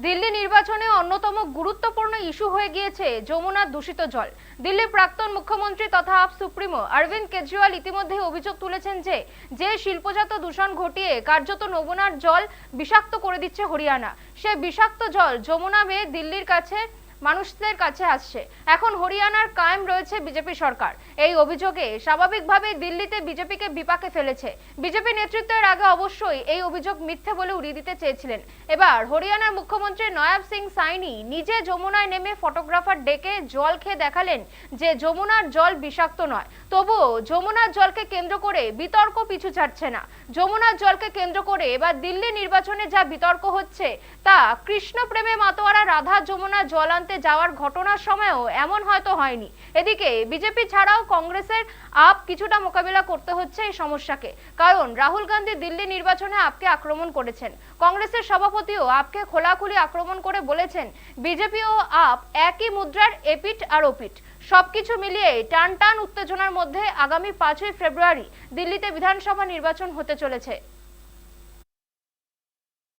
দিল্লি নির্বাচনে অন্যতম গুরুত্বপূর্ণ ইস্যু হয়ে গিয়েছে যমুনার দূষিত জল। দিল্লির প্রাক্তন মুখ্যমন্ত্রী তথা আপ সুপ্রিমো অরবিন্দ কেজরিওয়াল ইতিমধ্যে অভিযোগ তুলেছেন যে শিল্পজাত দূষণ ঘটিয়ে কার্যত যমুনার জল বিষাক্ত করে দিচ্ছে হরিয়ানা। সে বিষাক্ত জল যমুনা বেয়ে দিল্লির কাছে মানুষদের কাছে আসছে। এখন হরিয়ানার কায়েম রয়েছে বিজেপি সরকার। এই অভিযোগে স্বাভাবিকভাবে দিল্লিতে বিজেপিকে বিপাকে ফেলেছে। বিজেপি নেতৃত্বের আগে অবশ্যই এই অভিযোগ মিথ্যে বলে উড়িয়ে দিতে চেয়েছিলেন। এবার হরিয়ানার মুখ্যমন্ত্রী নয়াব সিং সাইনি নিজে যমুনায় নেমে ফটোগ্রাফার ডেকে জল খেয়ে দেখালেন যে যমুনার জল বিষাক্ত নয়। তবুও যমুনার জলকে কেন্দ্র করে বিতর্ক পিছু ছাড়ছে না। যমুনার জলকে কেন্দ্র করে এবার দিল্লি নির্বাচনে যা বিতর্ক হচ্ছে তা কৃষ্ণ প্রেমে মাতোয়ারা রাধা যমুনা জল আনতে যাওয়ার ঘটনার সময়ও এমন হয়তো হয়নি। এদিকে বিজেপি ছাড়াও কংগ্রেসের আপ কিছুটা মোকাবিলা করতে হচ্ছে এই সমস্যাকে, কারণ রাহুল গান্ধী দিল্লি নির্বাচনে আপকে আক্রমণ করেছেন। কংগ্রেসের সভাপতিও আপকে খোলাখুলি আক্রমণ করে বলেছেন বিজেপি ও আপ একই মুদ্রার এপিঠ আর ওপিঠ। সবকিছু মিলিয়ে টান টান উত্তেজনার মধ্যে আগামী 5ই ফেব্রুয়ারি দিল্লিতে বিধানসভা নির্বাচন হতে চলেছে।